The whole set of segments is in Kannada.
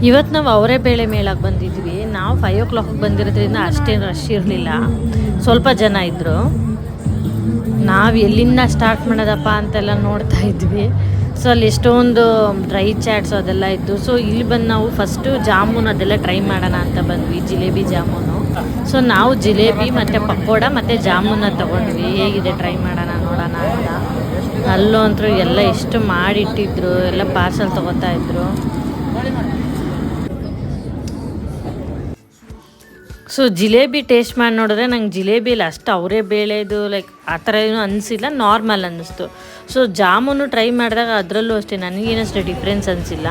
ಇವತ್ತು ನಾವು ಅವರೇ ಬೇಳೆ ಮೇಳಕ್ಕೆ ಬಂದಿದ್ವಿ. ನಾವು 5 o'clock ಬಂದಿರೋದ್ರಿಂದ ಅಷ್ಟೇನು ರಶ್ ಇರಲಿಲ್ಲ, ಸ್ವಲ್ಪ ಜನ ಇದ್ದರು. ನಾವು ಎಲ್ಲಿಂದ ಸ್ಟಾರ್ಟ್ ಮಾಡೋದಪ್ಪ ಅಂತೆಲ್ಲ ನೋಡ್ತಾ ಇದ್ವಿ. ಸೊ ಅಲ್ಲಿ ಎಷ್ಟೊಂದು ಡ್ರೈ ಚಾಟ್ಸ್ ಅದೆಲ್ಲ ಇತ್ತು. ಸೊ ಇಲ್ಲಿ ಬಂದು ನಾವು ಫಸ್ಟು ಜಾಮೂನ್ ಅದೆಲ್ಲ ಟ್ರೈ ಮಾಡೋಣ ಅಂತ ಬಂದ್ವಿ, ಜಿಲೇಬಿ ಜಾಮೂನು. ಸೊ ನಾವು ಜಿಲೇಬಿ ಮತ್ತು ಪಕೋಡ ಮತ್ತು ಜಾಮೂನ ತೊಗೊಂಡ್ವಿ. ಹೇಗಿದೆ ಟ್ರೈ ಮಾಡೋಣ ನೋಡೋಣ ಅಂತ. ಅಲ್ಲೂ ಅಂತೂ ಎಲ್ಲ ಎಷ್ಟು ಮಾಡಿಟ್ಟಿದ್ರು, ಎಲ್ಲ ಪಾರ್ಸಲ್ ತೊಗೋತಾ ಇದ್ರು. ಸೊ ಜಿಲೇಬಿ ಟೇಸ್ಟ್ ಮಾಡಿ ನೋಡಿದ್ರೆ ನಂಗೆ ಜಿಲೇಬಿಯಲ್ಲಿ ಅಷ್ಟು ಅವರೇ ಬೇಳೆದು ಲೈಕ್ ಆ ಥರ ಏನೂ ಅನಿಸಿಲ್ಲ, ನಾರ್ಮಲ್ ಅನ್ನಿಸ್ತು. ಸೊ ಜಾಮೂನು ಟ್ರೈ ಮಾಡಿದಾಗ ಅದರಲ್ಲೂ ಅಷ್ಟೇ ನನಗೇನಷ್ಟು ಡಿಫ್ರೆನ್ಸ್ ಅನಿಸಿಲ್ಲ.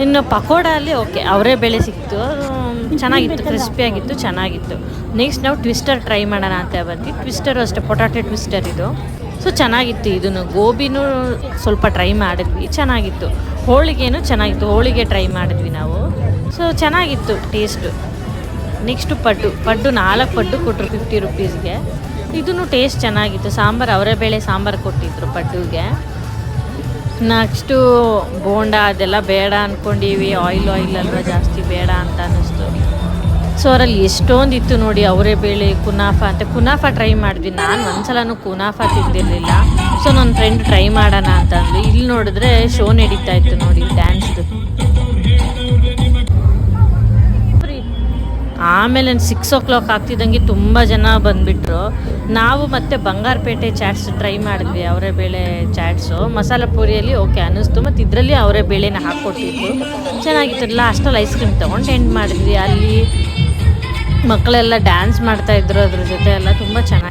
ಇನ್ನು ಪಕೋಡ ಅಲ್ಲಿ ಓಕೆ ಅವರೇ ಬೇಳೆ ಸಿಕ್ತು, ಚೆನ್ನಾಗಿತ್ತು, ಕ್ರಿಸ್ಪಿಯಾಗಿತ್ತು, ಚೆನ್ನಾಗಿತ್ತು. ನೆಕ್ಸ್ಟ್ ನಾವು ಟ್ವಿಸ್ಟರ್ ಟ್ರೈ ಮಾಡೋಣ ಅಂತ ಬಂದ್ವಿ. ಟ್ವಿಸ್ಟರು ಅಷ್ಟೇ, ಪೊಟಾಟೊ ಟ್ವಿಸ್ಟರ್ ಇದು. ಸೊ ಚೆನ್ನಾಗಿತ್ತು. ಇದನ್ನು ಗೋಬಿನೂ ಸ್ವಲ್ಪ ಟ್ರೈ ಮಾಡಿದ್ವಿ, ಚೆನ್ನಾಗಿತ್ತು. ಹೋಳಿಗೆನೂ ಚೆನ್ನಾಗಿತ್ತು, ಹೋಳಿಗೆ ಟ್ರೈ ಮಾಡಿದ್ವಿ ನಾವು. ಸೊ ಚೆನ್ನಾಗಿತ್ತು ಟೇಸ್ಟು. ನೆಕ್ಸ್ಟು ಪಡ್ಡು 4 ಪಡ್ಡು ಕೊಟ್ಟರು 50 rupeesಗೆ. ಇದೂ ಟೇಸ್ಟ್ ಚೆನ್ನಾಗಿತ್ತು. ಸಾಂಬಾರು ಅವರೇ ಬೇಳೆ ಸಾಂಬಾರು ಕೊಟ್ಟಿದ್ರು ಪಡ್ಡುಗೆ. ನೆಕ್ಸ್ಟು ಬೋಂಡ ಅದೆಲ್ಲ ಬೇಡ ಅಂದ್ಕೊಂಡಿವಿ, ಆಯಿಲ್ ಅಲ್ವಾ ಜಾಸ್ತಿ ಬೇಡ ಅಂತ ಅನ್ನಿಸ್ತು. ಸೊ ಅವರಲ್ಲಿ ಎಷ್ಟೊಂದಿತ್ತು ನೋಡಿ, ಅವರೇ ಬೇಳೆ ಕುನಾಫಾ ಟ್ರೈ ಮಾಡಿದ್ವಿ. ನಾನು ಒಂದ್ಸಲನೂ ಕುನಾಫಾ ತಿಂದಿರಲಿಲ್ಲ. ಸೊ ನನ್ನ ಫ್ರೆಂಡ್ ಟ್ರೈ ಮಾಡೋಣ ಅಂತಂದು ಇಲ್ಲಿ ನೋಡಿದ್ರೆ ಶೋ ನಡೀತಾ ಇತ್ತು ನೋಡಿ, ಡ್ಯಾನ್ಸ್ದು. ಆಮೇಲೆ 6 o'clock ಆಗ್ತಿದ್ದಂಗೆ ತುಂಬ ಜನ ಬಂದುಬಿಟ್ರು. ನಾವು ಮತ್ತೆ ಬಂಗಾರಪೇಟೆ ಚಾಟ್ಸ್ ಟ್ರೈ ಮಾಡಿದ್ವಿ, ಅವರೇ ಬೇಳೆ ಚಾಟ್ಸು. ಮಸಾಲ ಪೂರಿಯಲ್ಲಿ ಓಕೆ ಅನ್ನಿಸ್ತು, ಮತ್ತು ಇದರಲ್ಲಿ ಅವರೇ ಬೇಳೆನ ಹಾಕ್ಕೊಟ್ಟಿದ್ರು, ಚೆನ್ನಾಗಿತ್ತು. ಲಾಸ್ಟಲ್ಲಿ ಐಸ್ ಕ್ರೀಮ್ ತೊಗೊಂಡು ಎಂಡ್ ಮಾಡಿದ್ವಿ. ಅಲ್ಲಿ ಮಕ್ಕಳೆಲ್ಲ ಡ್ಯಾನ್ಸ್ ಮಾಡ್ತಾಯಿದ್ರು, ಅದ್ರ ಜೊತೆ ಎಲ್ಲ ತುಂಬ ಚೆನ್ನಾಗಿ